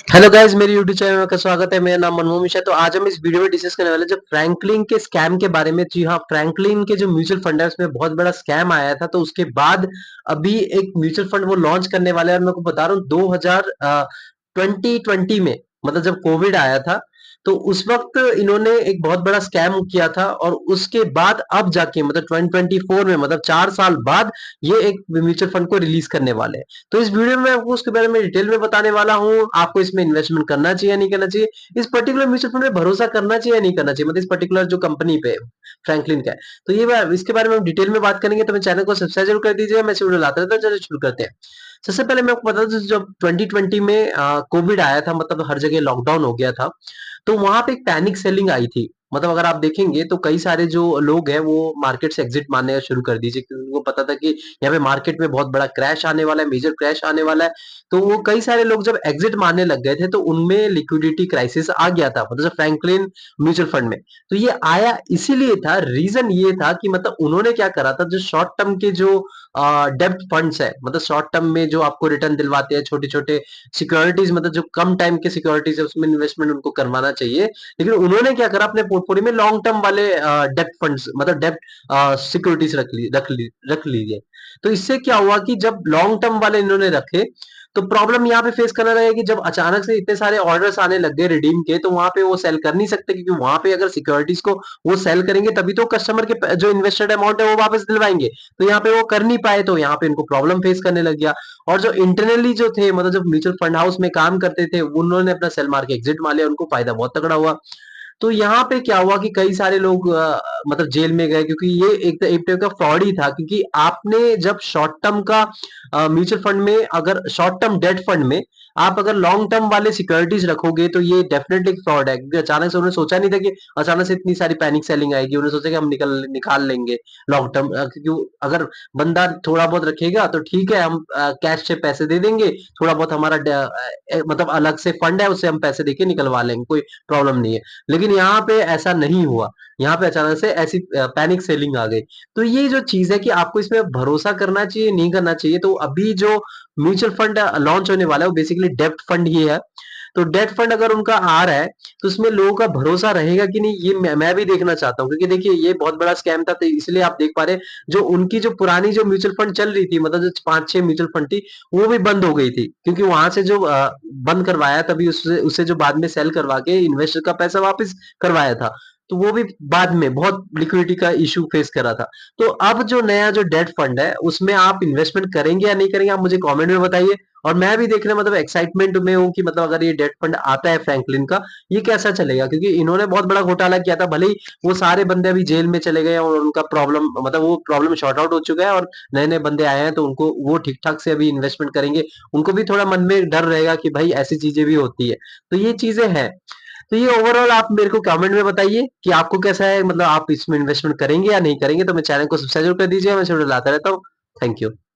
Hello guys, मेरे YouTube channel में आपका स्वागत है। मेरा नाम मनमोहन मिश्रा। तो आज हम इस वीडियो में डिस्कस करने वाले हैं जब फ्रैंकलिन के स्कैम के बारे में। जी हाँ, फ्रैंकलिन के जो म्यूचुअल फंड है उसमें बहुत बड़ा स्कैम आया था। तो उसके बाद अभी एक म्यूचुअल फंड वो लॉन्च करने वाले हैं और मैं आपको बता रहा हूँ 2020 में, मतलब जब कोविड आया था तो उस वक्त इन्होंने एक बहुत बड़ा स्कैम किया था। और उसके बाद अब जाके मतलब 2024 में, मतलब 4 साल बाद ये एक म्यूचुअल फंड को रिलीज करने वाले हैं। तो इस वीडियो में मैं आपको उसके बारे में डिटेल में बताने वाला हूँ। आपको इसमें इन्वेस्टमेंट करना चाहिए या नहीं करना चाहिए, इस पर्टिकुलर म्यूचुअल फंड में भरोसा करना चाहिए या नहीं करना चाहिए, मतलब इस पर्टिकुलर जो कंपनी पे फ्रैंकलिन का है। तो ये इसके बारे में हम डिटेल में बात करेंगे। तो मेरे चैनल को सब्सक्राइब जरूर कर दीजिए। मैं इस वीडियो लाता रहता हूं। चलिए शुरू करते हैं। सबसे पहले मैं आपको बता दूं, जब 2020 में कोविड आया था, मतलब हर जगह लॉकडाउन हो गया था, तो वहां पे एक पैनिक सेलिंग आई थी। मतलब अगर आप देखेंगे तो कई सारे जो लोग हैं वो मार्केट से एग्जिट मारने शुरू कर दीजिए, क्योंकि उनको पता था कि यहाँ पे मार्केट में बहुत बड़ा क्रैश आने वाला है, मेजर क्रैश आने वाला है। तो वो कई सारे लोग जब एग्जिट मारने लग गए थे तो उनमें लिक्विडिटी क्राइसिस आ गया था, मतलब फ्रैंकलिन म्यूचुअल फंड में। तो ये आया इसीलिए था, रीजन ये था कि मतलब उन्होंने क्या करा था, जो शॉर्ट टर्म के जो डेब्ट फंड्स है, मतलब शॉर्ट टर्म में जो आपको रिटर्न दिलवाते हैं, छोटे छोटे सिक्योरिटीज, मतलब जो कम टाइम के सिक्योरिटीज है उसमें इन्वेस्टमेंट उनको करवाना चाहिए। लेकिन उन्होंने क्या करा, अपने पोर्टफोलियो में लॉन्ग टर्म वाले डेब्ट फंड्स, मतलब डेब्ट सिक्योरिटीज रख लीजिए। तो इससे क्या हुआ कि जब लॉन्ग टर्म वाले इन्होंने रखे तो प्रॉब्लम यहाँ पे फेस करना रहेगा कि जब अचानक से इतने सारे ऑर्डर्स आने लग गए रिडीम के, तो वहां पे वो सेल कर नहीं सकते, क्योंकि वहां पे अगर सिक्योरिटीज को वो सेल करेंगे तभी तो कस्टमर के जो इन्वेस्टेड अमाउंट है वो वापस दिलवाएंगे। तो यहाँ पे वो कर नहीं पाए, तो यहाँ पे इनको प्रॉब्लम फेस करने लग गया। और जो इंटरनली जो थे, मतलब जो म्यूचुअल फंड हाउस में काम करते थे, उन्होंने अपना सेल मार के एग्जिट मार लिया, उनको फायदा बहुत तगड़ा हुआ। तो यहाँ पे क्या हुआ कि कई सारे लोग मतलब जेल में गए, क्योंकि ये एक टाइप का फ्रॉड ही था। क्योंकि आपने जब शॉर्ट टर्म का म्यूचुअल फंड में, अगर शॉर्ट टर्म डेट फंड में आप अगर लॉन्ग टर्म वाले सिक्योरिटीज रखोगे तो ये डेफिनेटली एक फ्रॉड है। क्योंकि अचानक से उन्होंने सोचा नहीं था कि अचानक से इतनी सारी पैनिक सेलिंग आएगी। उन्होंने सोचा कि हम निकाल लेंगे लॉन्ग टर्म, क्योंकि अगर बंदा थोड़ा बहुत रखेगा तो ठीक है, हम कैश से पैसे दे देंगे, थोड़ा बहुत हमारा मतलब अलग से फंड है उससे हम पैसे देके निकलवा लेंगे, कोई प्रॉब्लम नहीं है। लेकिन यहाँ पे ऐसा नहीं हुआ। यहाँ पे अचानक से ऐसी पैनिक सेलिंग आ गई। तो ये जो चीज है कि आपको इसमें भरोसा करना चाहिए नहीं करना चाहिए। तो अभी जो म्यूचुअल फंड लॉन्च होने वाला है वो बेसिकली डेब्ट फंड ही है। तो डेट फंड अगर उनका आ रहा है तो उसमें लोगों का भरोसा रहेगा कि नहीं, ये मैं भी देखना चाहता हूँ। क्योंकि देखिए ये बहुत बड़ा स्कैम था, तो इसलिए आप देख पा रहे हैं जो उनकी जो पुरानी जो म्यूचुअल फंड चल रही थी, मतलब जो 5-6 म्यूचुअल फंड थी, वो भी बंद हो गई थी। क्योंकि वहां से जो बंद करवाया, तभी उससे उससे जो बाद में सेल करवा के इन्वेस्टर का पैसा वापस करवाया था, तो वो भी बाद में बहुत लिक्विडिटी का इशू फेस करा था। तो अब जो नया जो डेट फंड है उसमें आप इन्वेस्टमेंट करेंगे या नहीं करेंगे, आप मुझे कमेंट में बताइए। और मैं भी देखने मतलब एक्साइटमेंट में हूँ कि मतलब अगर ये डेट फंड आता है फ्रैंकलिन का, ये कैसा चलेगा। क्योंकि इन्होंने बहुत बड़ा घोटाला किया था, भले ही वो सारे बंदे अभी जेल में चले गए और उनका प्रॉब्लम, मतलब वो प्रॉब्लम शॉर्ट आउट हो चुका है और नए नए बंदे आए हैं, तो उनको वो ठीक ठाक से अभी इन्वेस्टमेंट करेंगे। उनको भी थोड़ा मन में डर रहेगा कि भाई ऐसी चीजें भी होती है। तो ये चीजें हैं। तो ये ओवरऑल आप मेरे को कमेंट में बताइए कि आपको कैसा है, मतलब आप इसमें इन्वेस्टमेंट करेंगे या नहीं करेंगे। तो मैं चैनल को सब्सक्राइब कर दीजिए। मैं वीडियो लाता रहता हूँ। Thank you.